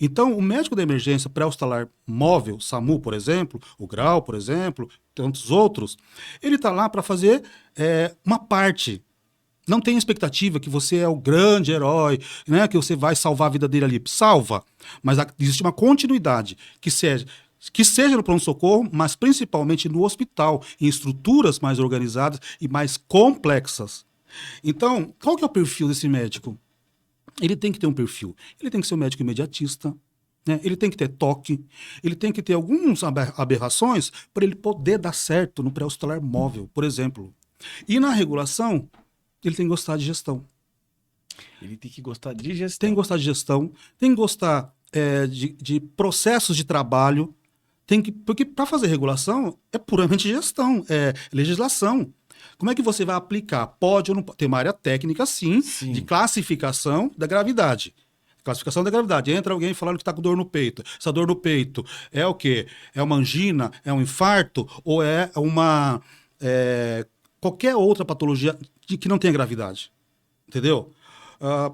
Então, o médico da emergência pré-hospitalar móvel, SAMU, por exemplo, o GRAU, por exemplo, tantos outros, ele está lá para fazer uma parte. Não tem expectativa que você é o grande herói, né, que você vai salvar a vida dele ali. Salva, mas existe uma continuidade que seja no pronto-socorro, mas principalmente no hospital, em estruturas mais organizadas e mais complexas. Então, qual que é o perfil desse médico? Ele tem que ter um perfil. Ele tem que ser um médico imediatista, né? Ele tem que ter toque, ele tem que ter algumas aberrações para ele poder dar certo no pré-hospitalar móvel, por exemplo. E na regulação, ele tem que gostar de gestão. Ele tem que gostar de Tem que gestão. gostar de gestão, tem que gostar de processos de trabalho, porque para fazer regulação é puramente gestão, é legislação. Como é que você vai aplicar? Pode ou não pode? Tem uma área técnica, sim, de Sim. classificação da gravidade. Classificação da gravidade. Entra alguém falando que está com dor no peito. Essa dor no peito é o quê? É uma angina? É um infarto? Ou é uma qualquer outra patologia que não tenha gravidade? Entendeu?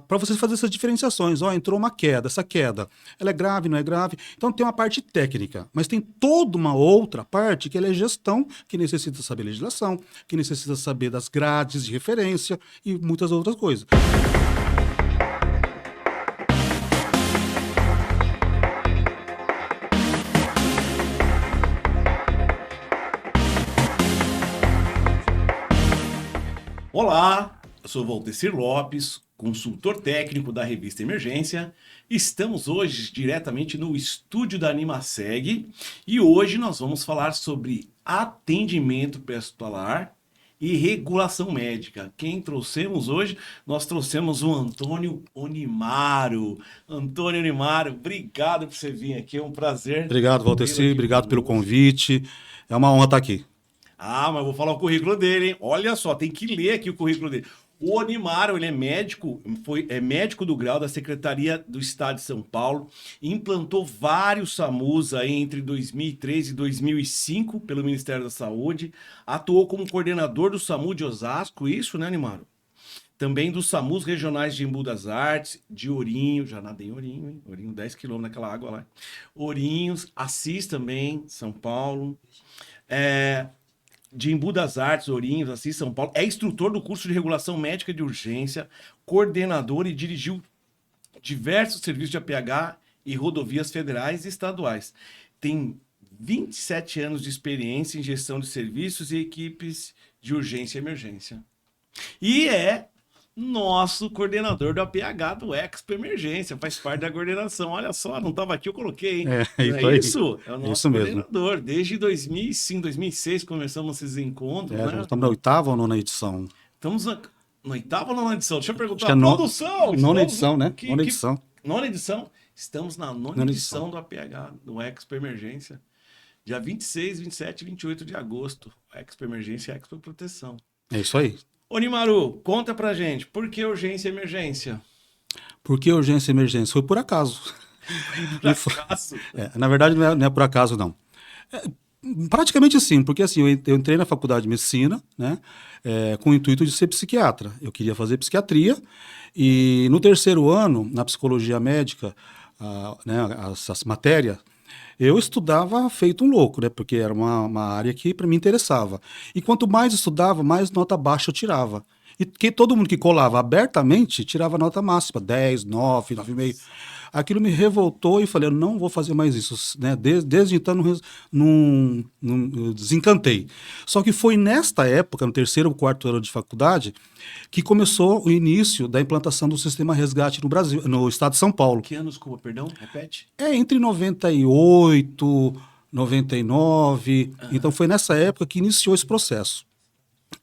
Para você fazer essas diferenciações. Entrou uma queda, essa queda, ela é grave, não é grave? Então tem uma parte técnica, mas tem toda uma outra parte que ela é gestão, que necessita saber legislação, que necessita saber das grades de referência e muitas outras coisas. Olá, eu sou Valdecir Lopes, consultor técnico da revista Emergência. Estamos hoje diretamente no estúdio da Animaseg e hoje nós vamos falar sobre atendimento pré-hospitalar e regulação médica. Quem trouxemos hoje? Nós trouxemos o Antônio Onimaro. Antônio Onimaro, obrigado por você vir aqui, é um prazer Obrigado, tê-lo Valdeci, aqui obrigado pelo conosco. convite. É uma honra estar aqui. Ah, mas eu vou falar o currículo dele, hein? Olha só, tem que ler aqui o currículo dele. O Onimaro, ele é médico, é médico do grau da Secretaria do Estado de São Paulo, implantou vários SAMUs aí entre 2003 e 2005 pelo Ministério da Saúde, atuou como coordenador do SAMU de Osasco, isso, né, Onimaro? Também dos SAMUs regionais de Embu das Artes, de Ourinho, já nadei em Ourinho, hein? Ourinho, 10 quilômetros naquela água lá. Ourinhos, Assis também, São Paulo. De Embu das Artes, Ourinhos, Assis, São Paulo. É instrutor do curso de regulação médica de urgência, coordenador e dirigiu diversos serviços de APH e rodovias federais e estaduais. Tem 27 anos de experiência em gestão de serviços e equipes de urgência e emergência. E é nosso coordenador do APH do Expo Emergência, faz parte da coordenação. Olha só, não estava aqui, eu coloquei, hein? Não é Isso aí. isso? É o É nosso isso mesmo. coordenador. Desde 2005, 2006 começamos esses encontros, Já né? estamos na 8ª ou 9ª edição? Estamos na 8ª ou 9ª edição? Deixa eu Acho perguntar. que é Produção! nona Estamos... edição, né? Que... Nona edição. Nona edição? Estamos na nona Nona edição edição. do APH, do Expo Emergência. Dia 26, 27 e 28 de agosto. Expo Emergência e Expo Proteção. É isso aí. Onimaru, conta pra gente, por que urgência e emergência? Por que urgência e emergência? Foi por acaso. Por acaso? Na verdade, não é por acaso, não. Praticamente sim, porque assim, eu entrei na faculdade de medicina, né, com o intuito de ser psiquiatra. Eu queria fazer psiquiatria e no terceiro ano, na psicologia médica, né, essas matérias, eu estudava feito um louco, né, porque era uma área que para mim interessava. E quanto mais estudava, mais nota baixa eu tirava. E que todo mundo que colava abertamente tirava nota máxima, 10, 9, 9,5. Aquilo me revoltou e falei, eu não vou fazer mais isso. Né? Desde então, eu desencantei. Só que foi nesta época, no terceiro ou quarto ano de faculdade, que começou o início da implantação do sistema resgate no Brasil, no estado de São Paulo. Que ano, desculpa, perdão? Repete. Entre 98, 99. Então foi nessa época que iniciou esse processo.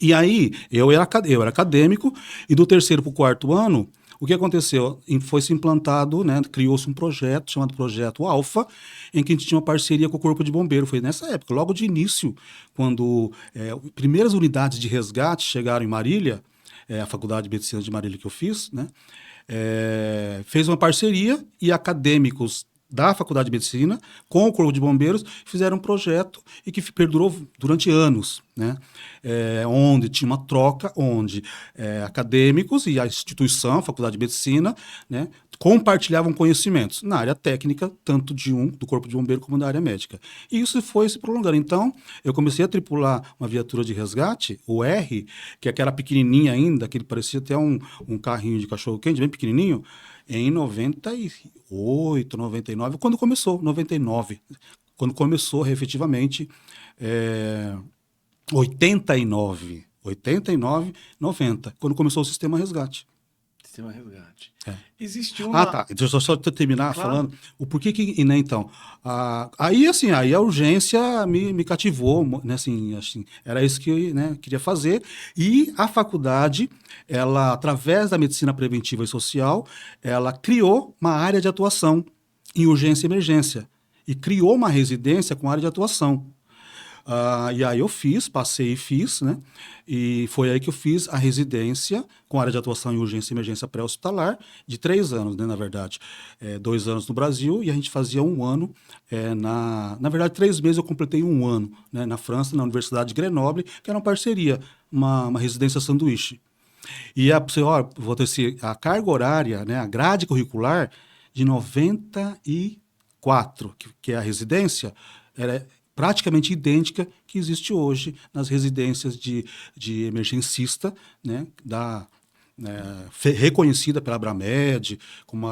E aí, eu era acadêmico, e do terceiro para o quarto ano, o que aconteceu? Foi-se implantado, né, criou-se um projeto chamado Projeto Alfa, em que a gente tinha uma parceria com o Corpo de Bombeiro. Foi nessa época, logo de início, quando primeiras unidades de resgate chegaram em Marília, a Faculdade de Medicina de Marília que eu fiz, né, fez uma parceria e acadêmicos da Faculdade de Medicina com o Corpo de Bombeiros, fizeram um projeto e que perdurou durante anos, né? Onde tinha uma troca, onde acadêmicos e a instituição, a Faculdade de Medicina, né, compartilhavam conhecimentos na área técnica, tanto do Corpo de Bombeiro como da área médica. E isso foi se prolongando. Então, eu comecei a tripular uma viatura de resgate, o R, que é aquela pequenininha ainda, que ele parecia até um carrinho de cachorro-quente, bem pequenininho, em 98, 99, quando começou, 99, quando começou efetivamente 89, 90, quando começou o Sistema Resgate. Sistema Resgate. É. Existe uma... Tá. Deixa eu só terminar Claro. falando o porquê que, né, então. Aí a urgência me cativou, né, assim, era isso que eu, né, queria fazer. E a faculdade, ela, através da medicina preventiva e social, ela criou uma área de atuação em urgência e emergência. E criou uma residência com área de atuação. E aí eu passei e fiz, né? E foi aí que eu fiz a residência com área de atuação em urgência e emergência pré-hospitalar, de 3 anos, né, na verdade. 2 anos no Brasil e a gente fazia 1 ano, na verdade, 3 meses eu completei 1 ano, né, na França, na Universidade de Grenoble, que era uma parceria, uma residência sanduíche. E a carga horária, né, a grade curricular de 94, que é a residência, era praticamente idêntica que existe hoje nas residências de emergencista, né, reconhecida pela Abramed como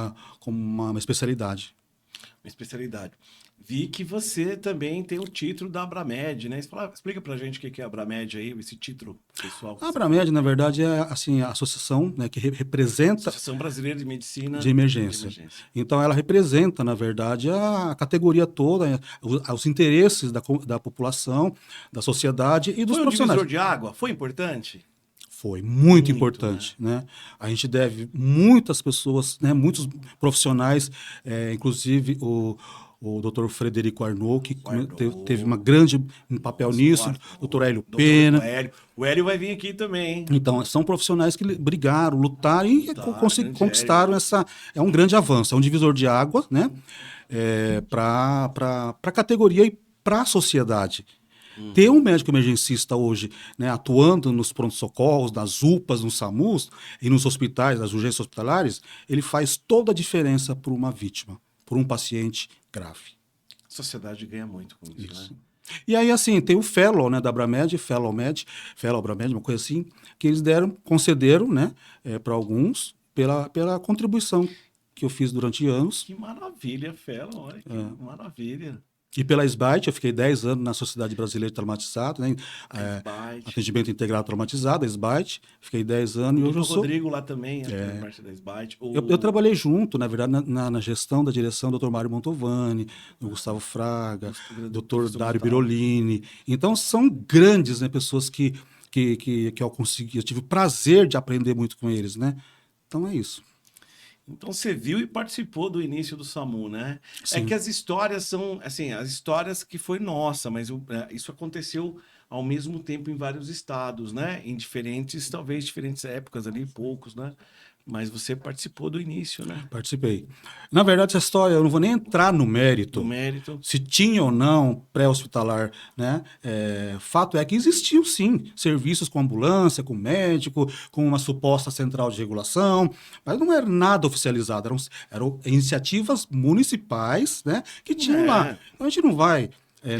uma especialidade. Uma especialidade. Vi que você também tem o título da Abramed, né? Explica pra gente o que é a Abramed aí, esse título pessoal. A Abramed, na verdade, é assim, a associação, né, que representa... Associação Brasileira de Medicina de Emergência. Então, ela representa, na verdade, a categoria toda, os interesses da população, da sociedade e dos profissionais. Foi um divisor de água? Foi importante? Foi muito importante, né? A gente deve muitas pessoas, né, muitos profissionais, inclusive o Dr. Frederico Arnaud, que teve um papel nisso, o Dr. Hélio Pena. O Hélio vai vir aqui também, hein? Então, são profissionais que brigaram, lutaram e conquistaram é um grande avanço, é um divisor de água, né? Para a categoria e para a sociedade. Ter um médico emergencista hoje, né, atuando nos pronto-socorros, nas UPAs, nos SAMUs e nos hospitais, nas urgências hospitalares, ele faz toda a diferença por uma vítima, por um paciente grave. A sociedade ganha muito com isso. Né? E aí, assim, tem o Fellow, né, da Abramed, Fellow Abramed, uma coisa assim, que eles concederam, né, para alguns, pela contribuição que eu fiz durante anos. Que maravilha, Fellow, olha que maravilha. E pela SBITE, eu fiquei 10 anos na Sociedade Brasileira de Traumatizado, né? Atendimento Integrado Traumatizado, a SBITE. Fiquei 10 anos. E hoje o Rodrigo lá também, parte da SBITE. Eu trabalhei junto, na verdade, na gestão da direção do Dr. Mário Montovani, do Gustavo Fraga, Dr. Dário Birolini. Então, são grandes, né, pessoas que eu tive o prazer de aprender muito com eles, né? Então, é isso. Então você viu e participou do início do SAMU, né? Sim. É que as histórias são, assim, as histórias que foi nossa, mas isso aconteceu ao mesmo tempo em vários estados, né? Em talvez diferentes épocas ali, poucos, né? Mas você participou do início, né? Participei. Na verdade, essa história, eu não vou nem entrar no mérito. Se tinha ou não pré-hospitalar, né? Fato é que existiam, sim, serviços com ambulância, com médico, com uma suposta central de regulação, mas não era nada oficializado. Eram iniciativas municipais, né, que tinham lá. Então, a gente não vai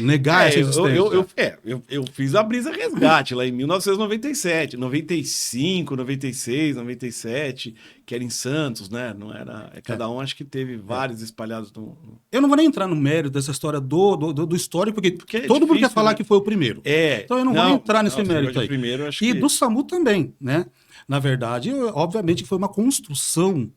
negar essa existência. Eu fiz a Brisa Resgate lá em 1997, 95, 96, 97, que era em Santos, né? Não era, cada um acho que teve vários espalhados. Eu não vou nem entrar no mérito dessa história do histórico, porque todo mundo quer falar que foi o primeiro. Então eu não vou nem entrar nesse mérito aí. Do SAMU também, né? Na verdade, obviamente foi uma construção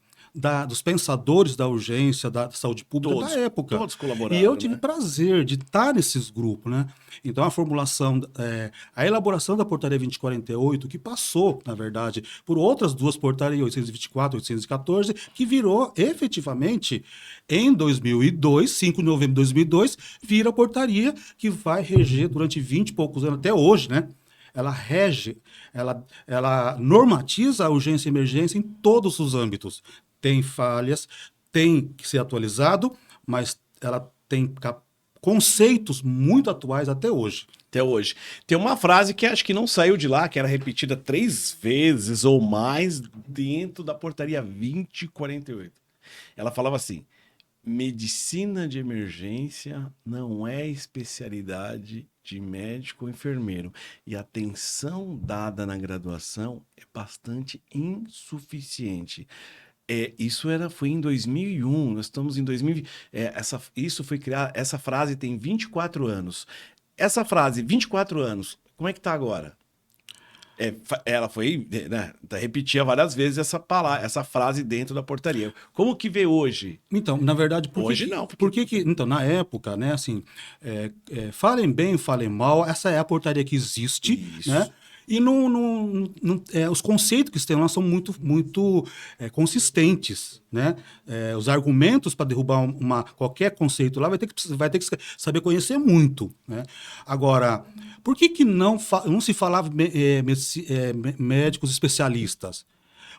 dos pensadores da urgência, da saúde pública da época. Todos colaboraram. E eu tive prazer de estar nesses grupos, né? Então, a elaboração da portaria 2048, que passou, na verdade, por outras 2 portarias, 824 e 814, que virou efetivamente em 2002, 5 de novembro de 2002, vira a portaria que vai reger durante 20 e poucos anos, até hoje, né? Ela rege, ela normatiza a urgência e emergência em todos os âmbitos. Tem falhas, tem que ser atualizado, mas ela tem conceitos muito atuais até hoje. Até hoje. Tem uma frase que acho que não saiu de lá, que era repetida 3 vezes ou mais dentro da portaria 2048. Ela falava assim: medicina de emergência não é especialidade de médico ou enfermeiro. E a atenção dada na graduação é bastante insuficiente. Foi em 2001, nós estamos em 2020. Isso foi criado, essa frase tem 24 anos. Essa frase, 24 anos, como é que está agora? Ela foi, né, repetia várias vezes essa frase dentro da portaria. Como que vê hoje? Então, na verdade, hoje não. Então, na época, né, assim, falem bem, falem mal, essa é a portaria que existe, Isso. né? E os conceitos que estão lá são muito consistentes, né? Os argumentos para derrubar qualquer conceito lá vai ter que saber conhecer muito, né? Agora, por que não se falava médicos especialistas?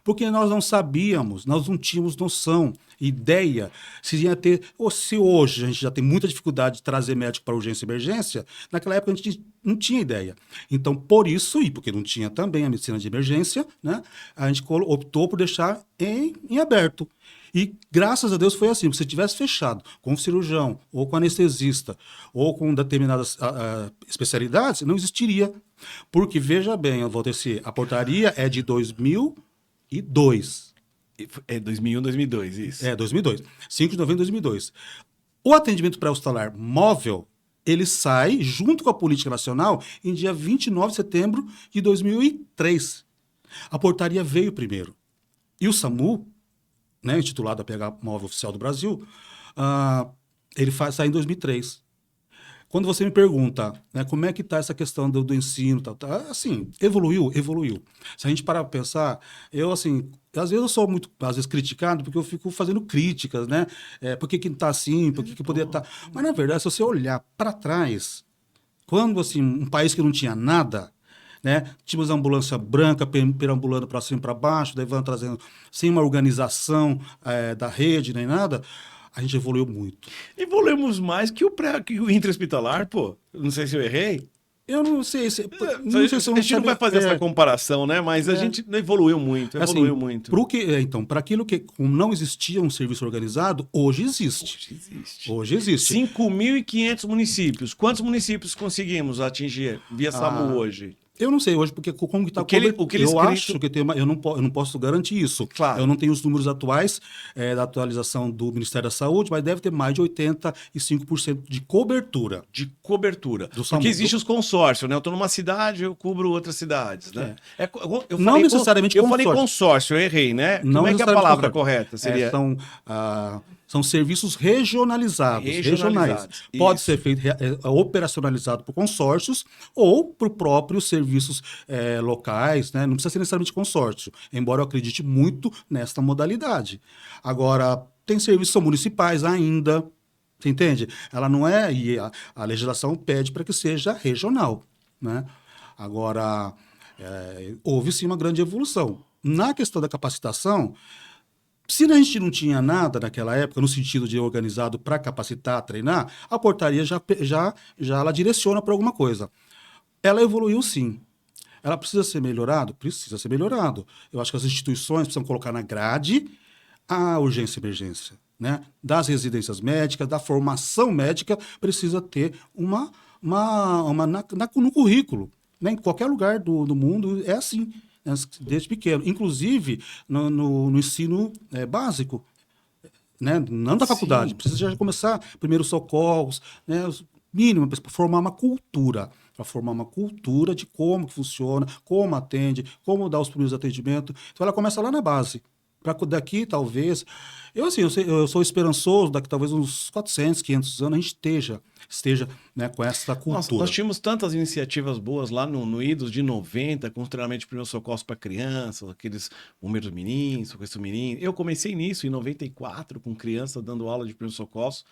Porque nós não sabíamos, nós não tínhamos noção, ideia, se ia ter, ou se hoje a gente já tem muita dificuldade de trazer médico para urgência e emergência, naquela época a gente não tinha ideia. Então, por isso, e porque não tinha também a medicina de emergência, né, a gente optou por deixar em aberto. E graças a Deus foi assim, se tivesse fechado com o cirurgião, ou com o anestesista, ou com determinadas especialidades, não existiria. Porque, veja bem, Valdeci, a portaria é de 2002. 2001, 2002, isso. 2002. 5 de novembro de 2002. O atendimento pré-hospitalar móvel, ele sai junto com a Política Nacional em dia 29 de setembro de 2003. A portaria veio primeiro. E o SAMU, né, intitulado a PH Móvel Oficial do Brasil, ele sai em 2003. Quando você me pergunta, né, como é que está essa questão do ensino, assim, evoluiu. Se a gente parar para pensar, eu, assim, às vezes eu sou muito, às vezes, criticado porque eu fico fazendo críticas, né? Por que não está assim, por que poderia estar... Mas, na verdade, se você olhar para trás, assim, um país que não tinha nada, né? Tínhamos a ambulância branca perambulando para cima e para baixo, daí vão trazendo, sem uma organização da rede nem nada... A gente evoluiu muito. Evoluímos mais que o intra-hospitalar, pô. Não sei se eu errei. Eu não sei se... a gente não vai fazer essa comparação, né? Mas a gente evoluiu muito, muito. Para aquilo que não existia um serviço organizado, hoje existe. Hoje existe. 5.500 municípios. Quantos municípios conseguimos atingir via SAMU hoje? Eu não sei hoje, porque como que está acho que eu não posso garantir isso. Claro. Eu não tenho os números atuais da atualização do Ministério da Saúde, mas deve ter mais de 85% de cobertura. De cobertura. Porque existe os consórcios, né? Eu estou numa cidade, eu cubro outras cidades, né? Não necessariamente consórcio. Eu falei consórcio, eu errei, né? Não. Como é que é a palavra correta seria? São serviços regionalizados. Pode ser feito operacionalizado por consórcios ou por próprios serviços locais, né? Não precisa ser necessariamente consórcio, embora eu acredite muito nesta modalidade. Agora, tem serviços que são municipais ainda, você entende? Ela não é, e a legislação pede para que seja regional, né? Agora, houve sim uma grande evolução. Na questão da capacitação, se a gente não tinha nada naquela época, no sentido de organizado para capacitar, treinar, a portaria já ela direciona para alguma coisa. Ela evoluiu sim. Ela precisa ser melhorado? Precisa ser melhorado. Eu acho que as instituições precisam colocar na grade a urgência e emergência, né? Das residências médicas, da formação médica, precisa ter no currículo. Né? Em qualquer lugar do mundo é assim. Desde pequeno, inclusive no ensino básico, né? Não da faculdade, precisa já começar primeiros socorros, né? Os mínimos, para formar uma cultura, de como que funciona, como atende, como dá os primeiros atendimentos. Então ela começa lá na base. Para daqui, talvez... Eu sou esperançoso, daqui talvez uns 400, 500 anos, a gente esteja esteja, né, com essa cultura. Nós tínhamos tantas iniciativas boas lá no Idos de 90, com treinamento de primeiros socorros para crianças, aqueles bombeiros meninos, socorristas meninos. Eu comecei nisso em 94, com criança dando aula de primeiros socorros,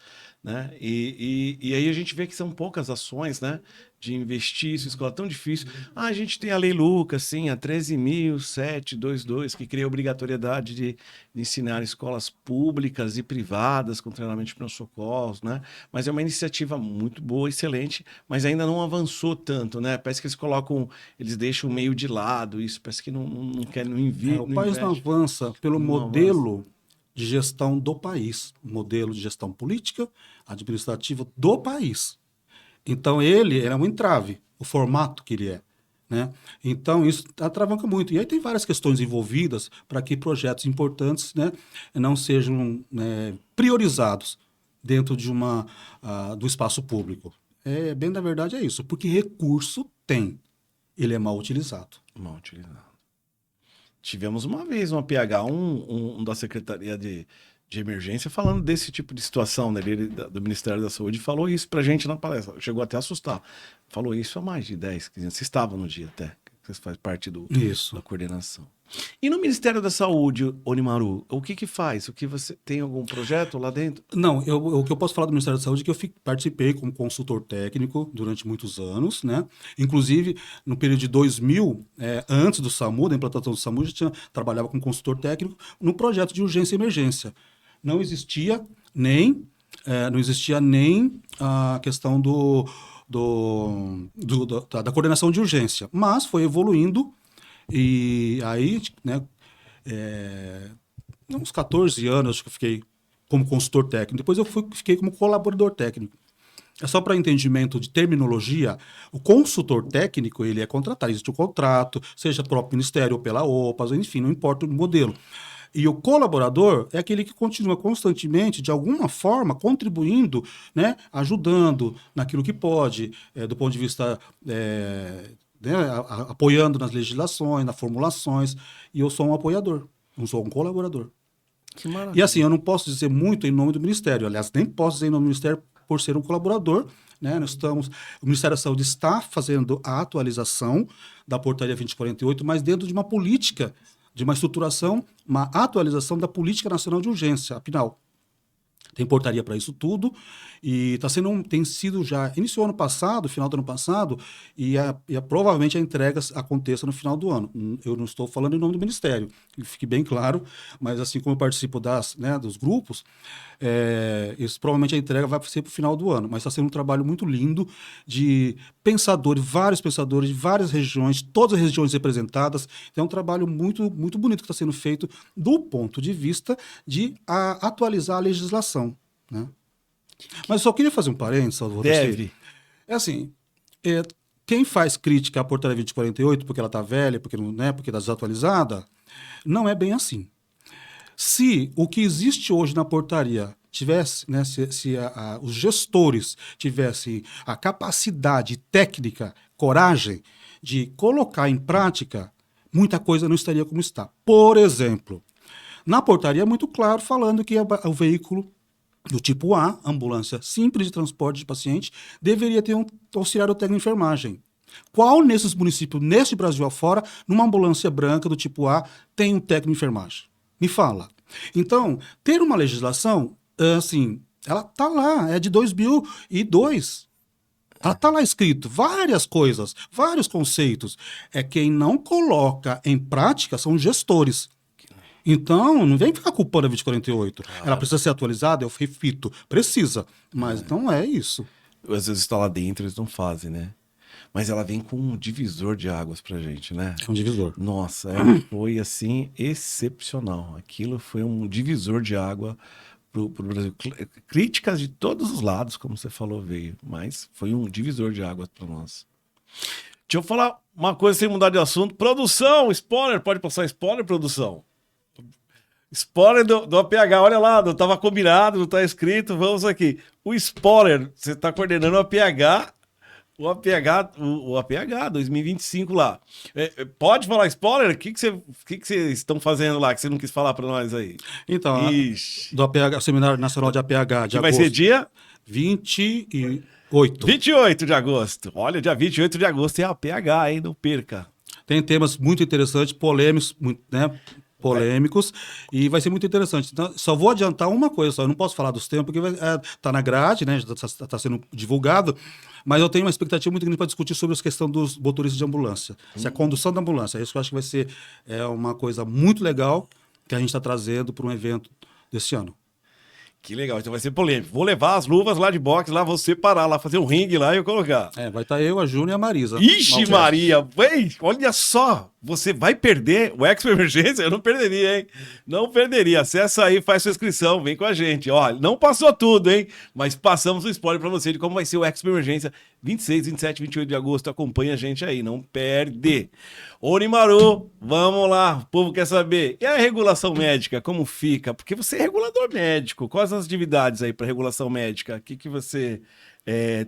né? E aí a gente vê que são poucas ações, né? De investir isso em escola tão difícil. A gente tem a Lei Lucas, sim, a 13.722, que cria a obrigatoriedade de ensinar escolas públicas e privadas com treinamento de primeiros socorros, né? Mas é uma iniciativa muito boa, excelente, mas ainda não avançou tanto, né? Parece que eles deixam meio de lado isso, parece que não querem, não investe. O país não avança pelo modelo de gestão do país, modelo de gestão política, administrativa do país. Então, ele era um entrave, o formato que ele é. Né? Então, isso atravanca muito. E aí tem várias questões envolvidas para que projetos importantes, né, não sejam, né, priorizados dentro do espaço público. Bem, na verdade, é isso. Porque recurso tem. Ele é mal utilizado. Mal utilizado. Tivemos uma vez uma PH, um da Secretaria de Emergência, falando desse tipo de situação, né? Ele, do Ministério da Saúde, falou isso pra gente na palestra. Chegou até a assustar. Falou isso há mais de 10, 15 anos. Você estava no dia até. Você faz parte da coordenação. E no Ministério da Saúde, Onimaru, o que faz? O que você tem algum projeto lá dentro? Não, o que eu posso falar do Ministério da Saúde é que eu participei como consultor técnico durante muitos anos, né? Inclusive, no período de 2000, antes do SAMU, da implantação do SAMU, trabalhava como consultor técnico no projeto de urgência e emergência. Não existia nem a questão da coordenação de urgência, mas foi evoluindo. E aí, né, uns 14 anos acho que eu fiquei como consultor técnico. Depois eu fiquei como colaborador técnico. É só para entendimento de terminologia, o consultor técnico, ele é contratado, existe um contrato, seja próprio Ministério ou pela OPAS, enfim, não importa o modelo. E o colaborador é aquele que continua constantemente, de alguma forma, contribuindo, né, ajudando naquilo que pode, do ponto de vista... né, apoiando nas legislações, nas formulações, e eu sou um apoiador, não sou um colaborador. Que maravilha. E assim, eu não posso dizer muito em nome do Ministério, aliás, nem posso dizer em nome do Ministério por ser um colaborador, né? O Ministério da Saúde está fazendo a atualização da Portaria 2048, mas dentro de uma política, de uma estruturação, uma atualização da Política Nacional de Urgência, a PNAU. Tem portaria para isso tudo e tem sido já, iniciou ano passado, final do ano passado, e provavelmente a entrega aconteça no final do ano. Eu não estou falando em nome do Ministério, que fique bem claro, mas assim como eu participo dos grupos, provavelmente a entrega vai ser para o final do ano, mas está sendo um trabalho muito lindo de pensadores, vários pensadores de várias regiões, todas as regiões representadas. Então é um trabalho muito, muito bonito que está sendo feito do ponto de vista de atualizar a legislação. Né? Mas eu só queria fazer um parênteses, Salvador. Deve. É assim, quem faz crítica à Portaria 2048 porque ela está velha, porque está desatualizada, não é bem assim. Se o que existe hoje na portaria tivesse, né, se os gestores tivessem a capacidade técnica, coragem de colocar em prática, muita coisa não estaria como está. Por exemplo, na portaria é muito claro falando que o veículo do tipo A, ambulância simples de transporte de paciente, deveria ter um auxiliar técnico de enfermagem. Qual nesses municípios, neste Brasil afora, numa ambulância branca do tipo A, tem um técnico de enfermagem? Me fala. Então, ter uma legislação, assim, ela está lá, é de 2002. Ela está lá escrito, várias coisas, vários conceitos. Quem não coloca em prática são os gestores. Então, não vem ficar culpando a 2048. Claro. Ela precisa ser atualizada, eu repito, precisa. Mas não é isso. Às vezes está lá dentro, eles não fazem, né? Mas ela vem com um divisor de águas pra gente, né? É um divisor. Nossa, foi assim, excepcional. Aquilo foi um divisor de água pro Brasil. Críticas de todos os lados, como você falou, veio. Mas foi um divisor de águas para nós. Deixa eu falar uma coisa sem mudar de assunto. Produção, spoiler, pode passar spoiler, produção? Spoiler do APH, olha lá, não estava combinado, não está escrito, vamos aqui. O spoiler, você está coordenando o APH, o APH 2025 lá. Pode falar spoiler? O que vocês estão fazendo lá, que você não quis falar para nós aí? Então, do APH, Seminário Nacional de APH de que vai ser dia? 28. 28 de agosto. Olha, dia 28 de agosto é a PH, hein? Não perca. Tem temas muito interessantes, polêmicos, né? Polêmicos, e vai ser muito interessante. Então, só vou adiantar uma coisa, só eu não posso falar dos temas, porque tá na grade, né? Já está sendo divulgado, mas eu tenho uma expectativa muito grande para discutir sobre a questão dos motoristas de ambulância. Se a condução da ambulância, isso que eu acho que vai ser uma coisa muito legal que a gente está trazendo para um evento desse ano. Que legal, então vai ser polêmico. Vou levar as luvas lá de boxe, lá vou separar, lá fazer um ringue lá e eu colocar. Vai estar eu, a Júnior e a Marisa. Ixi, Maria, véi, olha só, você vai perder o Expo Emergência? Eu não perderia, hein? Não perderia. Acessa aí, faz sua inscrição, vem com a gente. Olha, não passou tudo, hein? Mas passamos o spoiler pra você de como vai ser o Expo Emergência 26, 27, 28 de agosto. Acompanha a gente aí, não perde. Onimaru, vamos lá, o povo quer saber. E a regulação médica, como fica? Porque você é regulador médico. Quais as atividades aí para regulação médica? O que você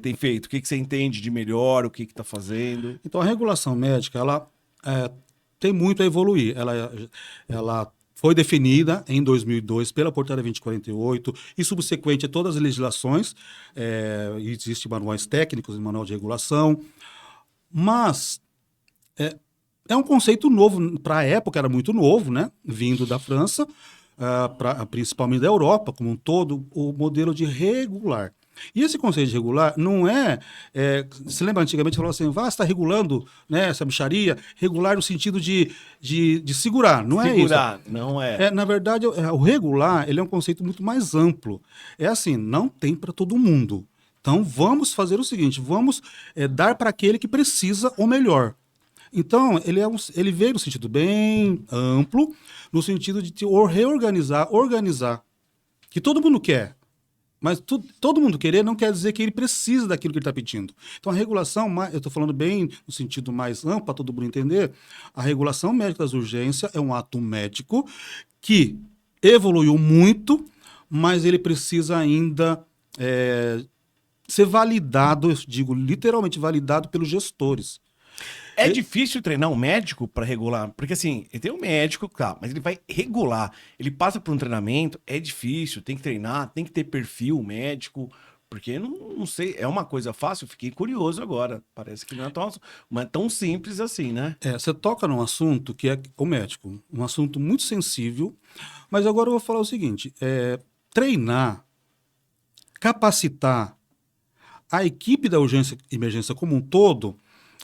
tem feito? O que você entende de melhor? O que está fazendo? Então, a regulação médica, ela tem muito a evoluir. Ela foi definida em 2002 pela Portaria 2048 e subsequente a todas as legislações. Existem manuais técnicos e manual de regulação, mas é um conceito novo. Para a época era muito novo, né? Vindo da França, principalmente da Europa como um todo, o modelo de regular. E esse conceito de regular não se lembra antigamente falava assim, você está regulando, né, essa mixaria, regular no sentido de segurar, não é isso? Segurar, não é. Na verdade, o regular, ele é um conceito muito mais amplo. É assim, não tem para todo mundo. Então, vamos fazer o seguinte, vamos dar para aquele que precisa o melhor. Então, ele veio no sentido bem amplo, no sentido de reorganizar, organizar, que todo mundo quer. Mas todo mundo querer não quer dizer que ele precisa daquilo que ele está pedindo. Então, a regulação, eu estou falando bem no sentido mais amplo, para todo mundo entender, a regulação médica das urgências é um ato médico que evoluiu muito, mas ele precisa ainda ser validado, eu digo literalmente validado pelos gestores. É difícil treinar um médico para regular, porque assim, tem um médico, tá, mas ele vai regular, ele passa por um treinamento, é difícil, tem que treinar, tem que ter perfil médico, porque não sei, é uma coisa fácil, fiquei curioso agora, parece que não é tão simples assim, né? Você toca num assunto que é o médico, um assunto muito sensível, mas agora eu vou falar o seguinte, treinar, capacitar a equipe da urgência e emergência como um todo,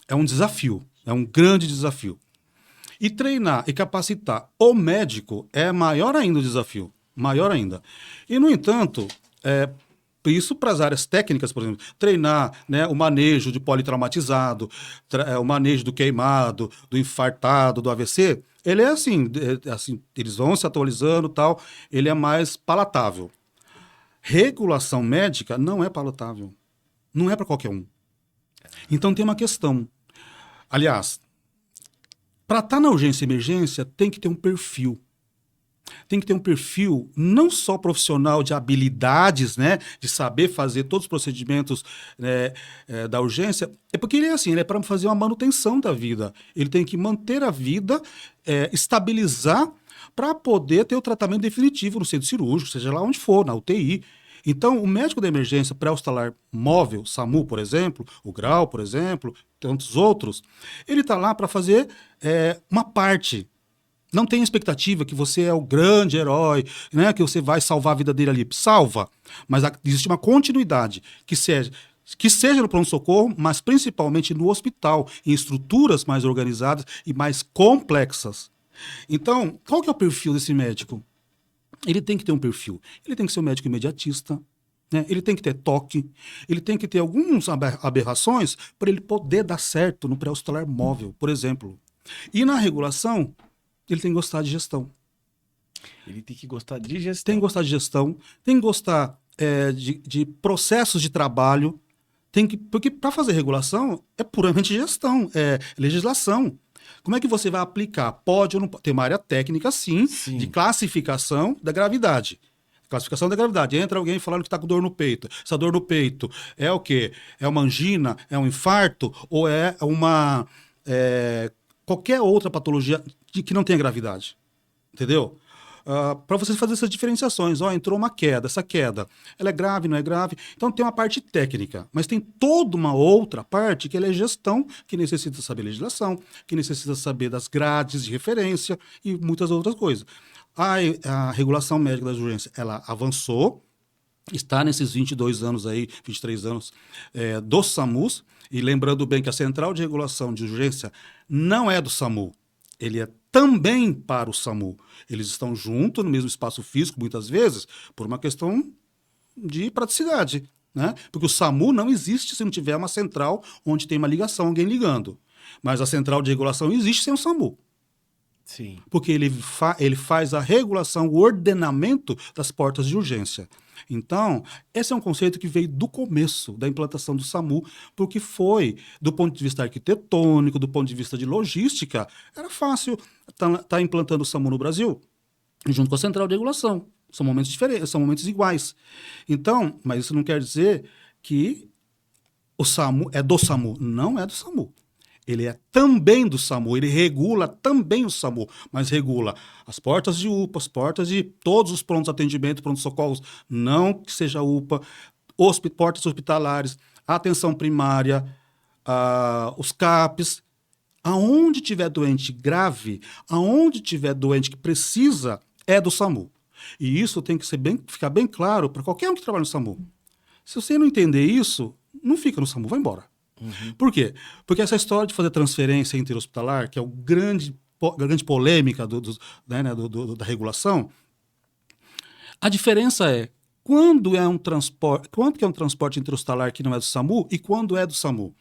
é um desafio, é um grande desafio. E treinar e capacitar o médico é maior ainda o desafio, maior ainda. E, no entanto, isso para as áreas técnicas, por exemplo, treinar, né, o manejo de politraumatizado, o manejo do queimado, do infartado, do AVC, ele é assim, eles vão se atualizando e tal, ele é mais palatável. Regulação médica não é palatável, não é para qualquer um. Então tem uma questão. Aliás, para estar na urgência e emergência, tem que ter um perfil. Tem que ter um perfil não só profissional de habilidades, né, de saber fazer todos os procedimentos da urgência, porque ele é para fazer uma manutenção da vida. Ele tem que manter a vida, estabilizar, para poder ter o tratamento definitivo no centro cirúrgico, seja lá onde for, na UTI. Então, o médico da emergência pré-hospitalar móvel, SAMU, por exemplo, o GRAU, por exemplo, tantos outros, ele está lá para fazer uma parte. Não tem expectativa que você é o grande herói, né, que você vai salvar a vida dele ali. Salva, mas existe uma continuidade, que seja no pronto-socorro, mas principalmente no hospital, em estruturas mais organizadas e mais complexas. Então, qual que é o perfil desse médico? Ele tem que ter um perfil. Ele tem que ser um médico imediatista, né? Ele tem que ter toque, ele tem que ter algumas aberrações para ele poder dar certo no pré-hospitalar móvel, por exemplo. E na regulação, ele tem que gostar de gestão. Ele tem que gostar de gestão. Tem que gostar de gestão, tem que gostar de processos de trabalho, porque para fazer regulação é puramente gestão, é legislação. Como é que você vai aplicar? Pode ou não pode? Tem uma área técnica, sim, de classificação da gravidade. Classificação da gravidade. Entra alguém falando que está com dor no peito. Essa dor no peito é o quê? É uma angina? É um infarto? Ou é uma qualquer outra patologia que não tenha gravidade? Entendeu? para você fazer essas diferenciações. Ó, entrou uma queda, essa queda, ela é grave, não é grave? Então tem uma parte técnica, mas tem toda uma outra parte que ela é gestão, que necessita saber legislação, que necessita saber das grades de referência e muitas outras coisas. A regulação médica das urgências, ela avançou, está nesses 22 anos aí, 23 anos do SAMUS, e lembrando bem que a Central de Regulação de Urgência não é do SAMU, ele é também para o SAMU. Eles estão juntos no mesmo espaço físico, muitas vezes, por uma questão de praticidade, né? Porque o SAMU não existe se não tiver uma central onde tem uma ligação, alguém ligando. Mas a Central de Regulação existe sem o SAMU. Sim. Porque ele faz a regulação, o ordenamento das portas de urgência. Então, esse é um conceito que veio do começo da implantação do SAMU, porque foi, do ponto de vista arquitetônico, do ponto de vista de logística, era fácil tá implantando o SAMU no Brasil, junto com a Central de Regulação. São momentos diferentes, são momentos iguais. Então, mas isso não quer dizer que o SAMU é do SAMU. Não é do SAMU. Ele é também do SAMU, ele regula também o SAMU, mas regula as portas de UPA, as portas de todos os prontos atendimento, prontos socorros, não que seja UPA, portas hospitalares, a atenção primária, os CAPs, aonde tiver doente grave, aonde tiver doente que precisa, é do SAMU. E isso tem que ficar bem claro para qualquer um que trabalha no SAMU. Se você não entender isso, não fica no SAMU, vai embora. Uhum. Por quê? Porque essa história de fazer transferência interhospitalar, que é a grande polêmica da regulação, a diferença é quando que é um transporte interhospitalar que não é do SAMU e quando é do SAMU.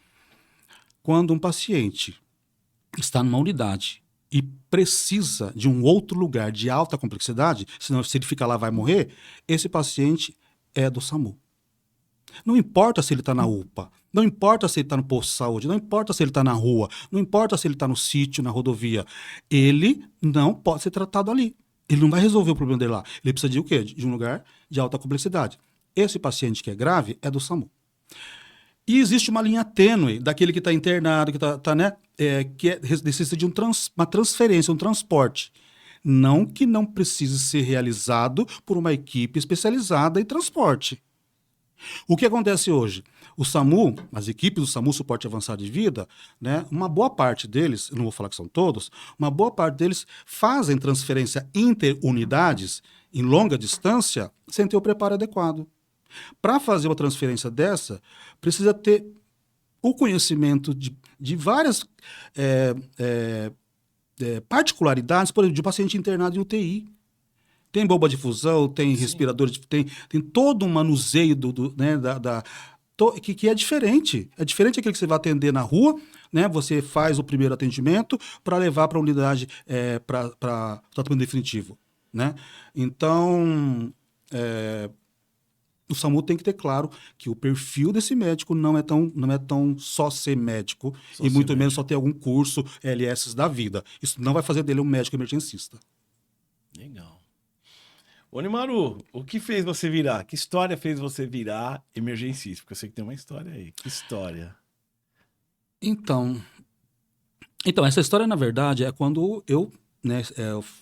Quando um paciente está numa unidade e precisa de um outro lugar de alta complexidade, senão se ele ficar lá vai morrer, esse paciente é do SAMU. Não importa se ele está na UPA, não importa se ele está no posto de saúde, não importa se ele está na rua, não importa se ele está no sítio, na rodovia. Ele não pode ser tratado ali. Ele não vai resolver o problema dele lá. Ele precisa de o quê? De um lugar de alta complexidade. Esse paciente que é grave é do SAMU. E existe uma linha tênue daquele que está internado, que necessita de uma transferência, um transporte. Não que não precise ser realizado por uma equipe especializada em transporte. O que acontece hoje? O SAMU, as equipes do SAMU Suporte Avançado de Vida, né, uma boa parte deles, eu não vou falar que são todos, uma boa parte deles fazem transferência interunidades em longa distância sem ter o preparo adequado. Para fazer uma transferência dessa, precisa ter o conhecimento de várias particularidades, por exemplo, de um paciente internado em UTI. Tem bomba de difusão, tem respirador, tem todo um manuseio que é diferente. É diferente daquele que você vai atender na rua, né? Você faz o primeiro atendimento para levar para a unidade para tratamento definitivo. Né? Então, o SAMU tem que ter claro que o perfil desse médico não é tão só ser médico, e muito menos só ter algum curso LS da vida. Isso não vai fazer dele um médico emergencista. Legal. Ô, Nimaru, o que fez você virar? Que história fez você virar emergencista? Porque eu sei que tem uma história aí. Que história? Então essa história, na verdade, é quando eu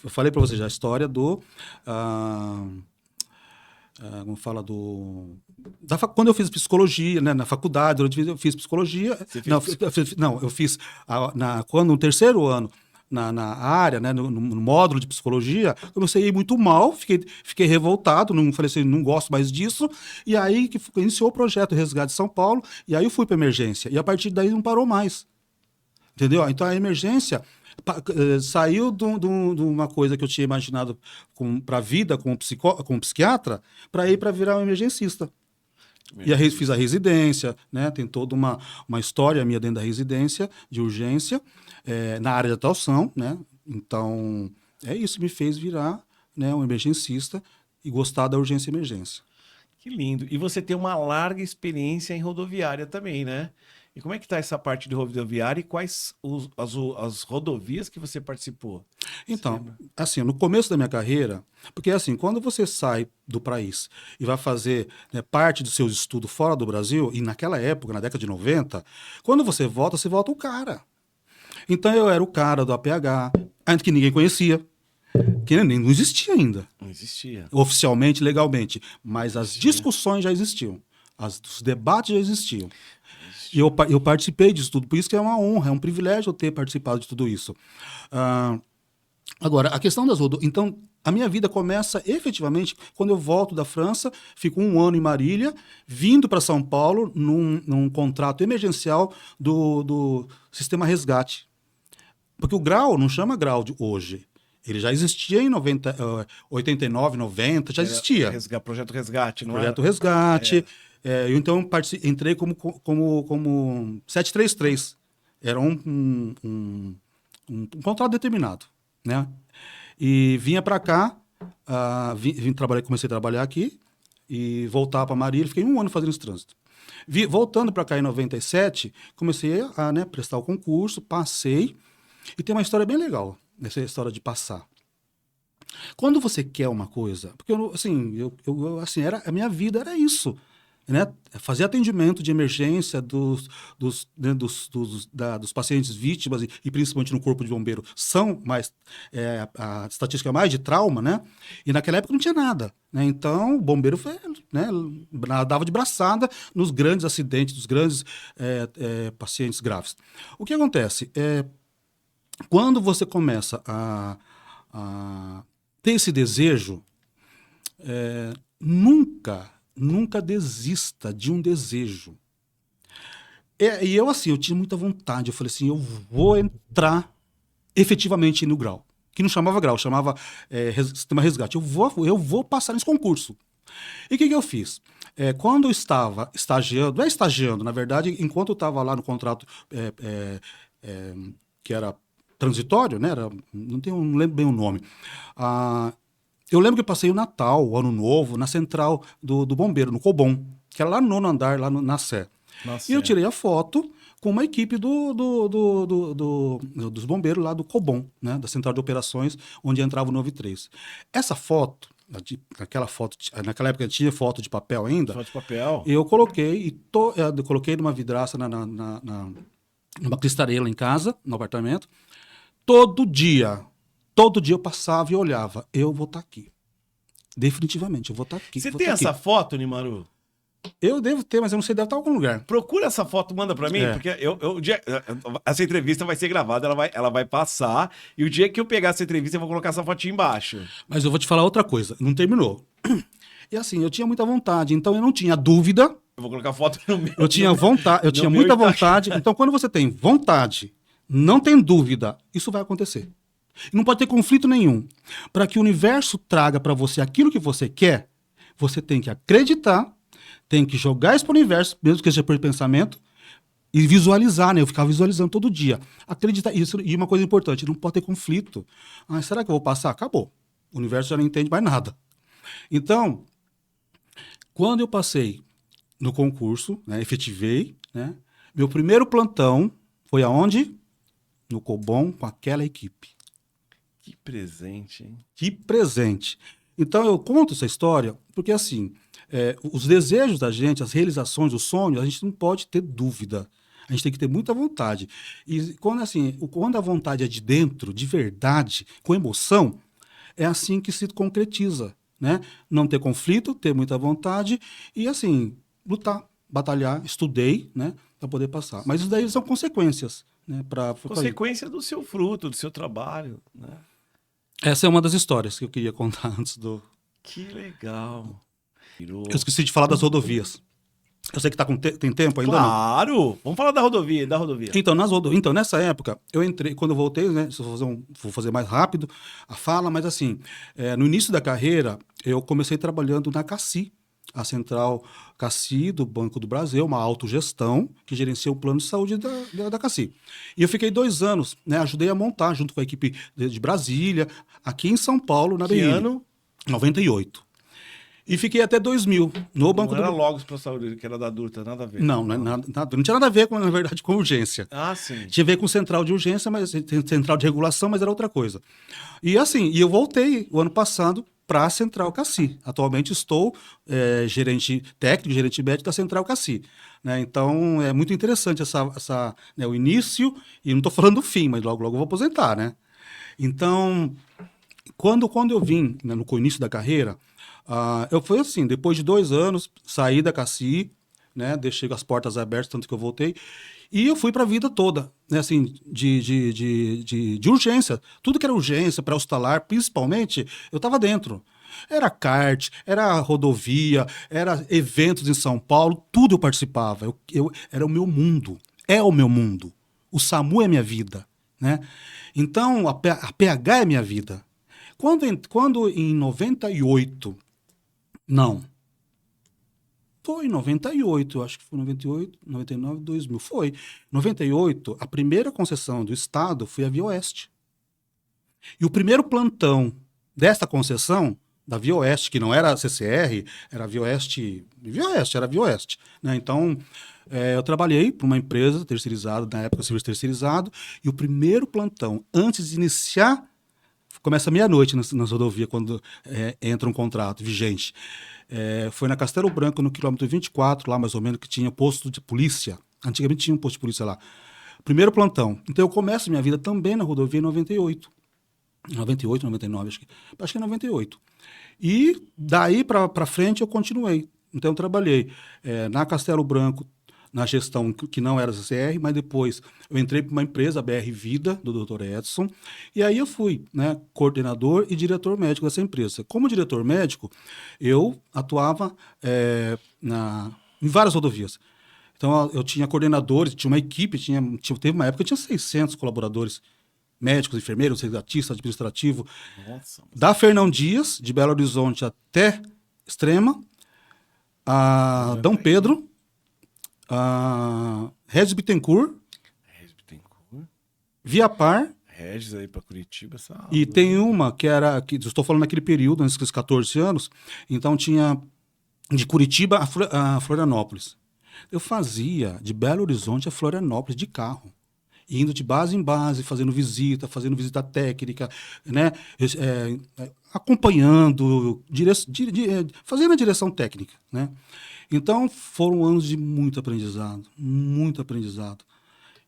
falei para você já a história do... como fala quando eu fiz psicologia, né, na faculdade, eu fiz psicologia. Eu fiz quando no terceiro ano, na área, né, no módulo de psicologia, comecei a ir muito mal, fiquei revoltado, falei assim, não gosto mais disso, e aí que iniciou o projeto Resgate de São Paulo, e aí eu fui para emergência, e a partir daí não parou mais, entendeu? Então a emergência saiu de uma coisa que eu tinha imaginado para a vida como psiquiatra, para virar um emergencista. E aí fiz a residência, né? Tem toda uma história minha dentro da residência de urgência, na área de atuação, né? Então, isso me fez virar, né, um emergencista e gostar da urgência e emergência. Que lindo. E você tem uma larga experiência em rodoviária também, né? E como é que está essa parte de rodoviária e quais as rodovias que você participou? Então, assim, no começo da minha carreira, porque assim, quando você sai do país e vai fazer, né, parte dos seus estudos fora do Brasil, e naquela época, na década de 90, quando você volta o cara. Então eu era o cara do APH, ainda que ninguém conhecia. que nem não existia ainda, Não existia. oficialmente, legalmente, mas as discussões já existiam, os debates já existiam. E eu participei disso tudo, por isso que é uma honra, é um privilégio eu ter participado de tudo isso. Agora, a questão das rodovias... Então, a minha vida começa efetivamente quando eu volto da França, fico 1 ano em Marília, vindo para São Paulo num contrato emergencial do sistema resgate. Porque o grau não chama grau de hoje. Ele já existia em 89, 90, já existia. Projeto Resgate, não é? Projeto Resgate. Eu então entrei como 733. Era um contrato determinado, né? E vinha para cá, comecei a trabalhar aqui e voltar para Marília. Fiquei 1 ano fazendo esse trânsito. Voltando para cá em 97, comecei a prestar o concurso, passei. E tem uma história bem legal nessa história de passar. Quando você quer uma coisa, porque a minha vida era isso, né? Fazer atendimento de emergência dos pacientes vítimas e principalmente no corpo de bombeiro são mais a estatística é mais de trauma, né? E naquela época não tinha nada, né? Então o bombeiro nadava de braçada nos grandes acidentes, dos grandes pacientes graves. O que acontece? Quando você começa a ter esse desejo, nunca desista de um desejo. E eu tinha muita vontade. Eu falei assim, eu vou entrar efetivamente no grau. Que não chamava grau, chamava sistema resgate. Eu vou passar nesse concurso. E o que eu fiz? Quando eu estava estagiando, não é estagiando, na verdade, enquanto eu estava lá no contrato que era transitório, né? Não lembro bem o nome. Eu lembro que eu passei o Natal, o Ano Novo, na central do bombeiro, no Cobom, que era lá no 9º andar, lá na Sé. E eu tirei a foto com uma equipe dos bombeiros lá do Cobom, né? Da central de operações, onde entrava o 93. Essa foto, naquela época tinha foto de papel ainda. Foto de papel. Eu coloquei, coloquei numa vidraça, numa cristaleira em casa, no apartamento. Todo dia eu passava e olhava. Eu vou estar aqui. Definitivamente, eu vou estar aqui. Você tem essa foto, Nimaru? Eu devo ter, mas eu não sei, deve estar em algum lugar. Procura essa foto, manda pra mim, porque essa entrevista vai ser gravada, ela vai passar, e o dia que eu pegar essa entrevista, eu vou colocar essa fotinha embaixo. Mas eu vou te falar outra coisa, não terminou. E eu tinha muita vontade, então eu não tinha dúvida. Eu vou colocar foto no meu. Eu tinha vontade, eu tinha muita vontade. Então, quando você tem vontade, não tem dúvida, isso vai acontecer. E não pode ter conflito nenhum. Para que o universo traga para você aquilo que você quer, você tem que acreditar, tem que jogar isso para o universo, mesmo que seja por pensamento, e visualizar, né? Eu ficava visualizando todo dia. Acreditar. Isso, e uma coisa importante, não pode ter conflito. Será que eu vou passar? Acabou. O universo já não entende mais nada. Então, quando eu passei no concurso, né, efetivei, né, meu primeiro plantão foi aonde? No Cobom, com aquela equipe. Que presente, hein? Que presente. Então, eu conto essa história porque, os desejos da gente, as realizações, os sonhos, a gente não pode ter dúvida. A gente tem que ter muita vontade. E quando a vontade é de dentro, de verdade, com emoção, é assim que se concretiza, né? Não ter conflito, ter muita vontade e, lutar, batalhar. Estudei, né, para poder passar. Mas isso daí são consequências, né? Consequência do seu fruto, do seu trabalho, né? Essa é uma das histórias que eu queria contar antes do... Que legal. Eu esqueci de falar das rodovias. Eu sei que tem tempo ainda. Claro! Não? Vamos falar da rodovia. Então, nessa época, eu entrei, quando eu voltei, né? Vou fazer mais rápido a fala, mas no início da carreira, eu comecei trabalhando na CACI, a Central CACI do Banco do Brasil, uma autogestão que gerencia o plano de saúde da CACI. E eu fiquei 2 anos, né? Ajudei a montar, junto com a equipe de Brasília, aqui em São Paulo, na BI. Que ano? 98. E fiquei até 2000 no Banco do Brasil. Não era Logos para a Saúde, que era da Durta, nada a ver. Não tinha nada a ver, na verdade, com urgência. Sim. Tinha a ver com central de urgência, mas central de regulação, mas era outra coisa. E eu voltei o ano passado para a Central CACI. Atualmente estou gerente técnico, gerente médico da Central CACI. Né? Então, é muito interessante o início, e não estou falando do fim, mas logo eu vou aposentar, né? Então, Quando eu vim, né, no início da carreira, eu fui assim, depois de 2 anos, saí da CACI, né, deixei as portas abertas, tanto que eu voltei, e eu fui para a vida toda, né, assim, de urgência. Tudo que era urgência, pré-hospitalar, principalmente, eu estava dentro. Era kart, era rodovia, era eventos em São Paulo, tudo eu participava. Era o meu mundo, é o meu mundo. O SAMU é minha vida, né? Então, a PH é minha vida. Quando em 98, não, foi em 98, acho que foi 98, 99, 2000, foi. 98, a primeira concessão do Estado foi a Via Oeste. E o primeiro plantão dessa concessão, da Via Oeste, que não era a CCR, era a Via Oeste, né? Então, eu trabalhei para uma empresa terceirizada, na época, serviço terceirizado, e o primeiro plantão, antes de iniciar, começa meia-noite nas rodovias, quando entra um contrato vigente. Foi na Castelo Branco, no quilômetro 24, lá mais ou menos, que tinha posto de polícia. Antigamente tinha um posto de polícia lá. Primeiro plantão. Então eu começo minha vida também na rodovia em 98. 98, 99, acho que é 98. E daí para frente eu continuei. Então eu trabalhei na Castelo Branco, na gestão que não era CCR, mas depois eu entrei para uma empresa, a BR Vida, do Dr. Edson, e aí eu fui, né, coordenador e diretor médico dessa empresa. Como diretor médico, eu atuava em várias rodovias. Então eu tinha coordenadores, tinha uma equipe, teve uma época que eu tinha 600 colaboradores, médicos, enfermeiros, secretistas, administrativo, Nossa. da Fernão Dias, de Belo Horizonte até Extrema, a Dom Pedro, a Regis Bittencourt, Regis Bittencourt. Via Par, Regis aí pra Curitiba, e tem uma que era, que estou falando naquele período, nesses 14 anos, então tinha de Curitiba a Florianópolis. Eu fazia de Belo Horizonte a Florianópolis de carro, indo de base em base, fazendo visita técnica, né? Acompanhando, fazendo a direção técnica, né? Então foram anos de muito aprendizado, muito aprendizado.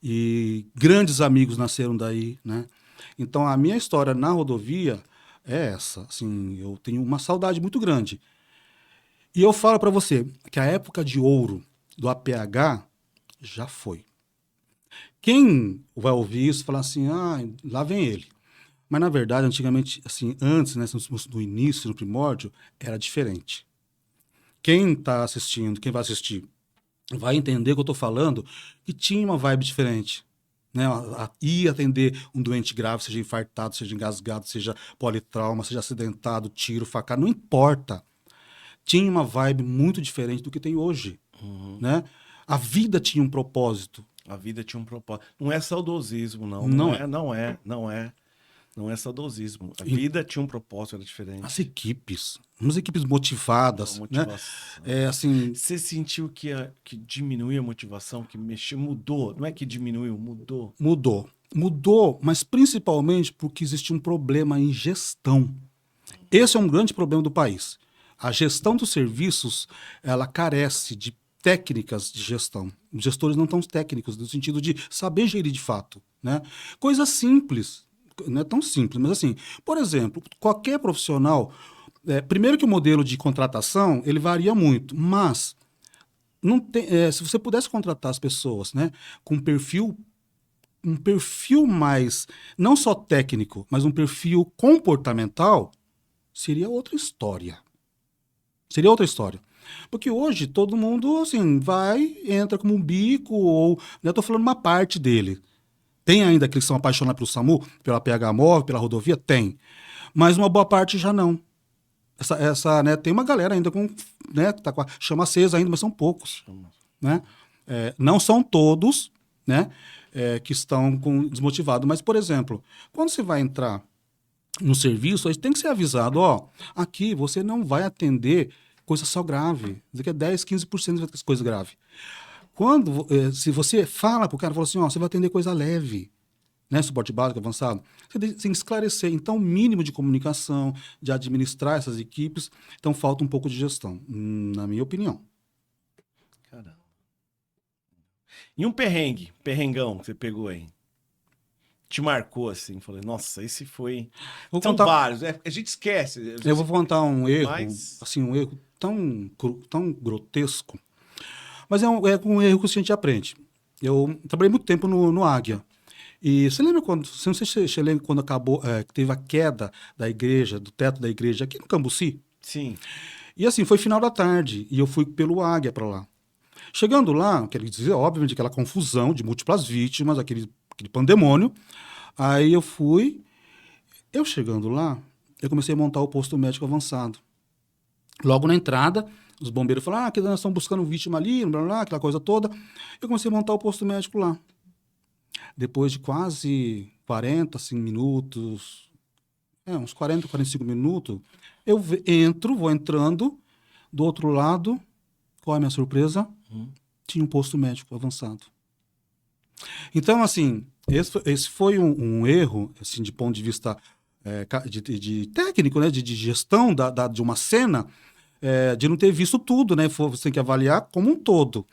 E grandes amigos nasceram daí, né? Então a minha história na rodovia é essa, assim, eu tenho uma saudade muito grande. E eu falo para você que a época de ouro do APH já foi. Quem vai ouvir isso fala assim, lá vem ele. Mas, na verdade, antigamente, assim, antes, né, no início, no primórdio, era diferente. Quem está assistindo, quem vai assistir, vai entender o que eu estou falando, que tinha uma vibe diferente. Né? Ir atender um doente grave, seja infartado, seja engasgado, seja politrauma, seja acidentado, tiro, facada, não importa. Tinha uma vibe muito diferente do que tem hoje. Né? A vida tinha um propósito. A vida tinha um propósito. Não é saudosismo, não. Não é. Não é saudosismo. A vida tinha um propósito, era diferente. As equipes, umas equipes motivadas, né? Assim, você sentiu que diminuiu a motivação, que mexeu, mudou? Não é que diminuiu, mudou? Mudou, mas principalmente porque existe um problema em gestão. Esse é um grande problema do país. A gestão dos serviços, ela carece de técnicas de gestão. Os gestores não estão técnicos, no sentido de saber gerir de fato, né? Coisa simples, não é tão simples, mas assim, por exemplo, qualquer profissional, primeiro que o modelo de contratação, ele varia muito, mas não tem, se você pudesse contratar as pessoas, né, com um perfil mais, não só técnico, mas um perfil comportamental, seria outra história. Seria outra história. Porque hoje todo mundo, assim, entra como um bico, ou, né, eu tô falando uma parte dele. Tem ainda aqueles que são apaixonados pelo SAMU, pela PH Móvel, pela rodovia? Tem. Mas uma boa parte já não. Né, tem uma galera ainda com, né, tá com a chama acesa ainda, mas são poucos. Né? Não são todos, né, que estão desmotivados. Mas, por exemplo, quando você vai entrar no serviço, a gente tem que ser avisado, aqui você não vai atender coisa só grave. Daqui a 10, 15% vai ter coisa grave. Se você fala para o cara, fala assim, você vai atender coisa leve, né, suporte básico, avançado, você tem que esclarecer. Então, mínimo de comunicação, de administrar essas equipes, então falta um pouco de gestão, na minha opinião. Caramba. E um perrengão que você pegou aí? te marcou assim? Falei, nossa, esse foi... Vou São contar, vários, a gente esquece. eu vou contar um erro, Mas... assim, um erro tão grotesco, mas é um erro que a gente aprende. Eu trabalhei muito tempo no Águia. E você lembra quando, não sei se você lembra quando acabou, que teve a queda da igreja, do teto da igreja aqui no Cambuci? Sim. E assim, foi final da tarde e eu fui pelo Águia para lá. Chegando lá, quer dizer, obviamente, aquela confusão de múltiplas vítimas, aquele pandemônio. Aí eu chegando lá, eu comecei a montar o posto médico avançado. Logo na entrada, os bombeiros falaram, que nós estamos buscando vítima ali, blá, blá, blá, aquela coisa toda. Eu comecei a montar o posto médico lá. Depois de quase 40, assim, minutos, uns 40, 45 minutos, vou entrando, do outro lado, qual é a minha surpresa? Tinha um posto médico avançado. Então, assim, esse foi um erro, assim, de ponto de vista de técnico, né, de gestão de uma cena, de não ter visto tudo, né? Você tem que avaliar como um todo,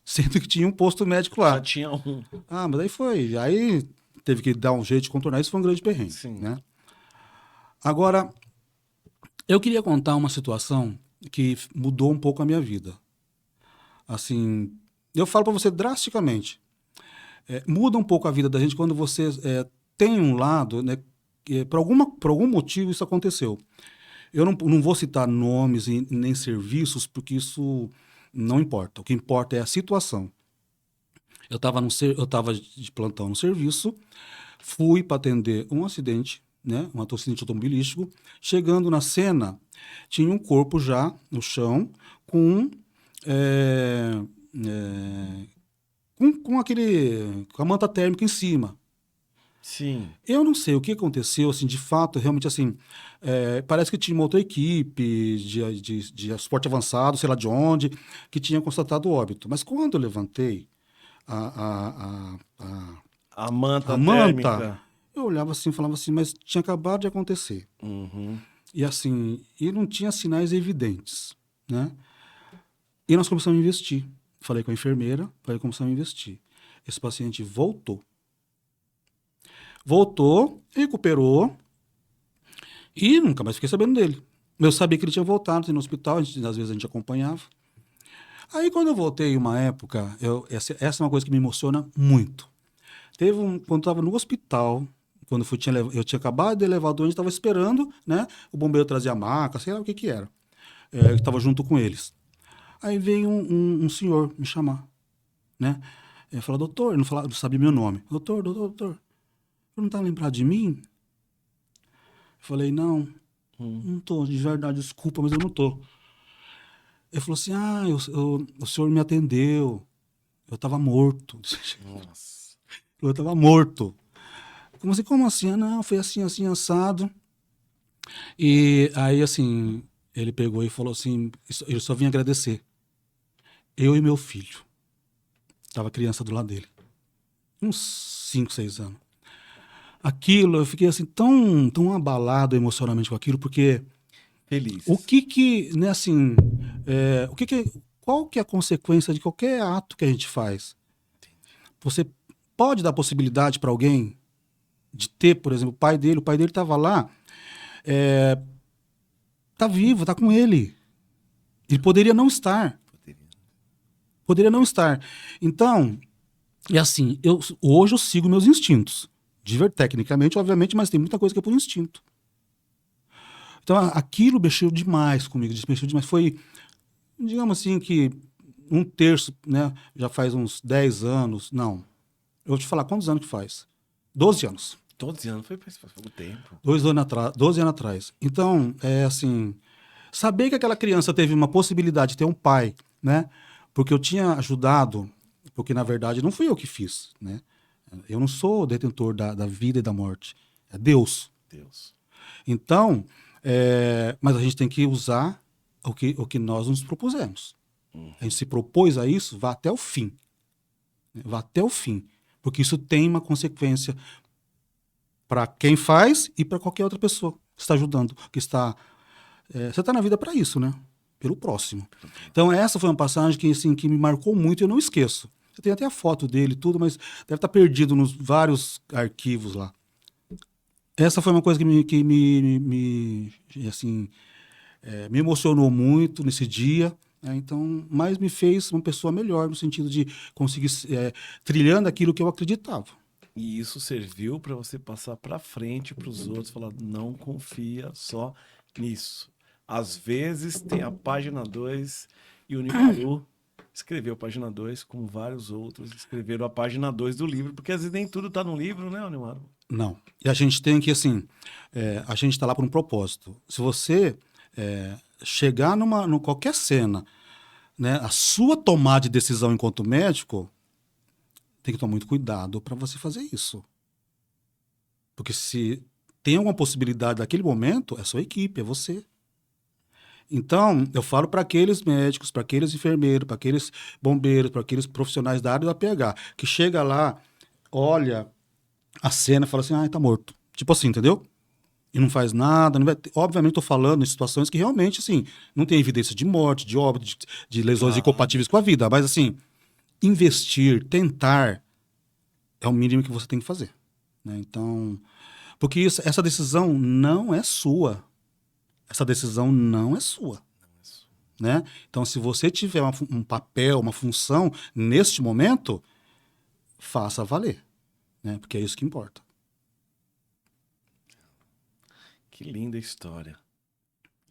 sendo que tinha um posto médico lá. Já tinha um. Ah, mas aí foi. Aí teve que dar um jeito de contornar. Isso foi um grande perrengue, Sim. né? Agora, eu queria contar uma situação que mudou um pouco a minha vida. Assim, eu falo para você drasticamente. Muda um pouco a vida da gente quando você tem um lado, né? Por algum motivo isso aconteceu. Eu não vou citar nomes e nem serviços, porque isso não importa. O que importa é a situação. Eu estava de plantão no serviço, fui para atender um acidente, né? Um acidente automobilístico. Chegando na cena, tinha um corpo já no chão com com a manta térmica em cima. Sim. Eu não sei o que aconteceu, assim, de fato, realmente, assim, parece que tinha uma outra equipe de suporte avançado, sei lá de onde, que tinha constatado o óbito. Mas quando eu levantei A manta a manta, térmica. eu olhava assim e falava assim, mas tinha acabado de acontecer. Uhum. E assim, e não tinha sinais evidentes, né? E nós começamos a investir. Falei com a enfermeira, começamos a investir. Esse paciente voltou. Recuperou e nunca mais fiquei sabendo dele. Eu sabia que ele tinha voltado no hospital, às vezes a gente acompanhava. Aí quando eu voltei uma época, essa é uma coisa que me emociona muito. Quando eu estava no hospital, quando eu tinha acabado de levar o doente, estava esperando, né? O bombeiro trazia a maca, sei lá o que que era. Eu estava junto com eles. Aí veio um senhor me chamar, né? Ele falou, doutor, não sabia meu nome. Doutor, você não tá lembrado de mim? Eu falei, não tô, de verdade, desculpa, mas eu não tô. Ele falou assim, o senhor me atendeu, eu tava morto. Nossa. Eu tava morto. Como assim? Ah, não, foi assim, assim, assado. E aí, assim, ele pegou e falou assim, eu só vim agradecer. Eu e meu filho. Tava a criança do lado dele. Uns 5, 6 anos. Aquilo, eu fiquei assim, tão abalado emocionalmente com aquilo, porque Feliz. né, assim, qual que é a consequência de qualquer ato que a gente faz? Você pode dar possibilidade para alguém de ter, por exemplo, o pai dele estava lá, tá vivo, tá com ele. Ele poderia não estar. Poderia não estar. Então, é assim, hoje eu sigo meus instintos. Tecnicamente, obviamente, mas tem muita coisa que é por instinto. Então, aquilo mexeu demais comigo, mexeu demais. Foi, digamos assim, que 1/3, né? Já faz uns 10 anos. Não. Eu vou te falar quantos anos que faz. 12 anos. 12 anos foi pouco tempo. 12 anos atrás. Então, assim, saber que aquela criança teve uma possibilidade de ter um pai, né? Porque eu tinha ajudado, porque na verdade não fui eu que fiz, né? Eu não sou o detentor da vida e da morte. É Deus. Deus. Então, mas a gente tem que usar o que nós nos propusemos. A gente se propôs a isso, vá até o fim. Vá até o fim. Porque isso tem uma consequência para quem faz e para qualquer outra pessoa que está ajudando. Você está na vida para isso, né? Pelo próximo. Então, essa foi uma passagem que me marcou muito e eu não esqueço. Eu tenho até a foto dele e tudo, mas deve estar perdido nos vários arquivos lá. Essa foi uma coisa assim, me emocionou muito nesse dia, né? Então, mais me fez uma pessoa melhor, no sentido de conseguir trilhando aquilo que eu acreditava. E isso serviu para você passar para frente para os outros, falar, não confia só nisso. Às vezes tem a página 2 e o Nimaru escreveu a página 2, como vários outros escreveram a página 2 do livro, porque às vezes nem tudo está no livro, né, Nimaru? Não. E a gente tem que, assim, a gente está lá por um propósito. Se você chegar numa qualquer cena, né, a sua tomada de decisão enquanto médico, tem que tomar muito cuidado para você fazer isso. Porque se tem alguma possibilidade daquele momento, é sua equipe, é você. Então, eu falo para aqueles médicos, para aqueles enfermeiros, para aqueles bombeiros, para aqueles profissionais da área da PH, que chega lá, olha a cena e fala assim, tá morto. Tipo assim, entendeu? E não faz nada. Não vai... Obviamente, estou falando em situações que realmente, assim, não tem evidência de morte, de óbito, de lesões incompatíveis com a vida. Mas, assim, investir, tentar, é o mínimo que você tem que fazer. Né? Então, porque essa decisão não é sua. Essa decisão não é sua. Né? Então, se você tiver um papel, uma função neste momento, faça valer. Né? Porque é isso que importa. Que linda história.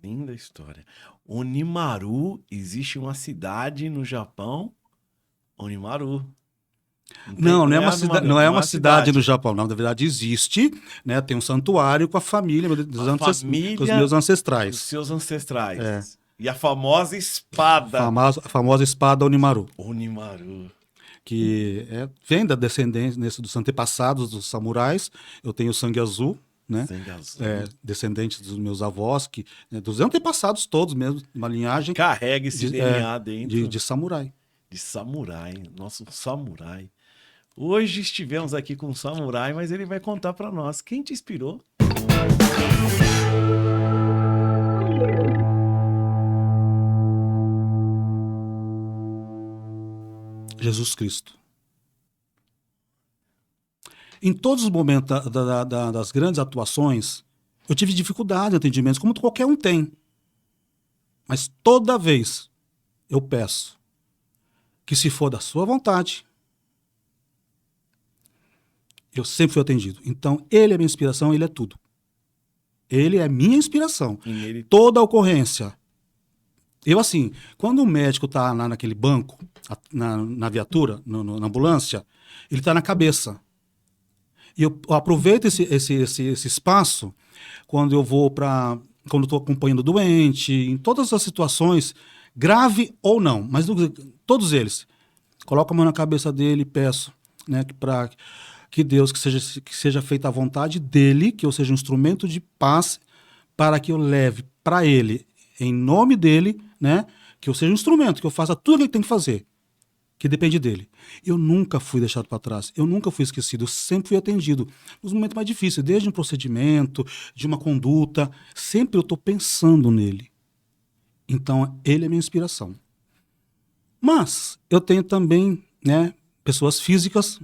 Linda história. Onimaru, existe uma cidade no Japão, Onimaru. Não é uma cidade no Japão. Na verdade, existe, né? Tem um santuário com a família, com os meus ancestrais. Os seus ancestrais. E a famosa espada. A famosa espada Onimaru. Onimaru. Que vem da descendência dos antepassados dos samurais. Eu tenho sangue azul, né? Sangue azul. Descendentes dos meus avós, dos antepassados todos mesmo, uma linhagem. Carrega esse DNA dentro. De samurai. De samurai, nosso samurai. Hoje estivemos aqui com um samurai, mas ele vai contar para nós. Quem te inspirou? Jesus Cristo. Em todos os momentos das grandes atuações, eu tive dificuldade de atendimentos, como qualquer um tem. Mas toda vez eu peço que, se for da sua vontade, eu sempre fui atendido. Então, ele é minha inspiração, ele é tudo. Ele é minha inspiração. Toda ocorrência. Eu, assim, quando o médico está lá naquele banco, na viatura, na ambulância, ele está na cabeça. E eu aproveito esse espaço quando eu vou quando estou acompanhando o doente, em todas as situações, grave ou não, mas todos eles. Coloco a mão na cabeça dele e peço, né, para que Deus, que seja feita a vontade dele, que eu seja um instrumento de paz, para que eu leve para ele, em nome dele, né, que eu seja um instrumento, que eu faça tudo o que ele tem que fazer, que depende dele. Eu nunca fui deixado para trás, eu nunca fui esquecido, eu sempre fui atendido. Nos momentos mais difíceis, desde um procedimento, de uma conduta, sempre eu estou pensando nele. Então, ele é minha inspiração. Mas eu tenho também, né, pessoas físicas.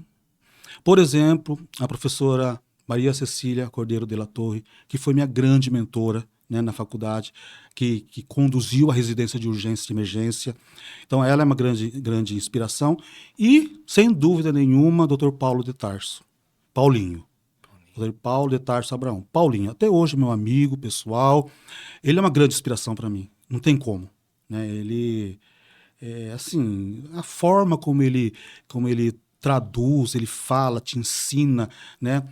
Por exemplo, a professora Maria Cecília Cordeiro de la Torre, que foi minha grande mentora, né, na faculdade, que conduziu a residência de urgência e emergência. Então, ela é uma grande inspiração. E, sem dúvida nenhuma, Dr. Paulo de Tarso. Paulinho. Dr. Paulo de Tarso Abraão. Paulinho, até hoje, meu amigo pessoal. Ele é uma grande inspiração para mim. Não tem como. Né? Ele, assim, a forma como ele traduz, ele fala, te ensina, né?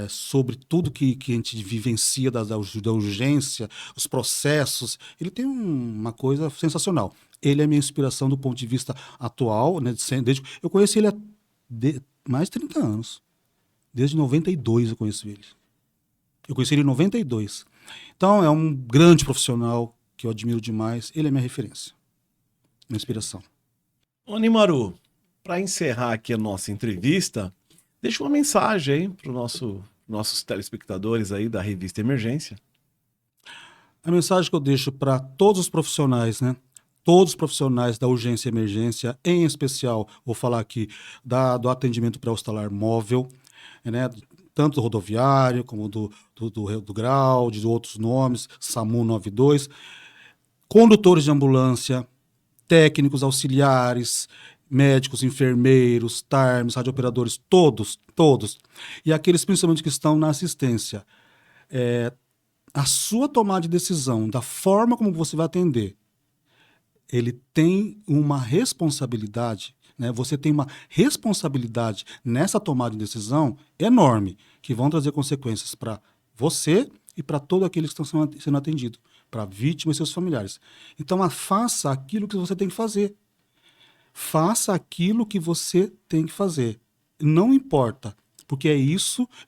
Sobre tudo que a gente vivencia da urgência, os processos. Ele tem uma coisa sensacional. Ele é minha inspiração do ponto de vista atual, né? Eu conheci ele há mais de 30 anos. Desde 92 eu conheço ele. Eu conheci ele em 92. Então, é um grande profissional que eu admiro demais. Ele é minha referência, minha inspiração. Onimaru, para encerrar aqui a nossa entrevista, deixa uma mensagem aí para os nossos telespectadores aí da revista Emergência. A mensagem que eu deixo para todos os profissionais, né? todos os profissionais da urgência e emergência, em especial, vou falar aqui do atendimento pré-hospitalar móvel, né? Tanto do rodoviário, como do Grau, de outros nomes, SAMU 92, condutores de ambulância, técnicos auxiliares, médicos, enfermeiros, TARMs, radiooperadores, todos. E aqueles principalmente que estão na assistência. A sua tomada de decisão, da forma como você vai atender, ele tem uma responsabilidade, né? Você tem uma responsabilidade nessa tomada de decisão enorme, que vão trazer consequências para você e para todos aqueles que estão sendo atendidos, para a vítima e seus familiares. Então, faça aquilo que você tem que fazer. Faça aquilo que você tem que fazer. Não importa, porque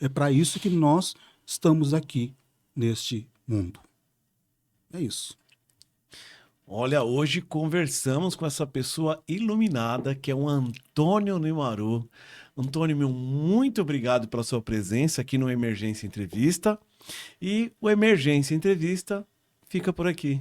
é para isso que nós estamos aqui neste mundo. É isso. Olha, hoje conversamos com essa pessoa iluminada, que é o Antônio Nimaru. Antônio, meu, muito obrigado pela sua presença aqui no Emergência Entrevista. E o Emergência Entrevista fica por aqui.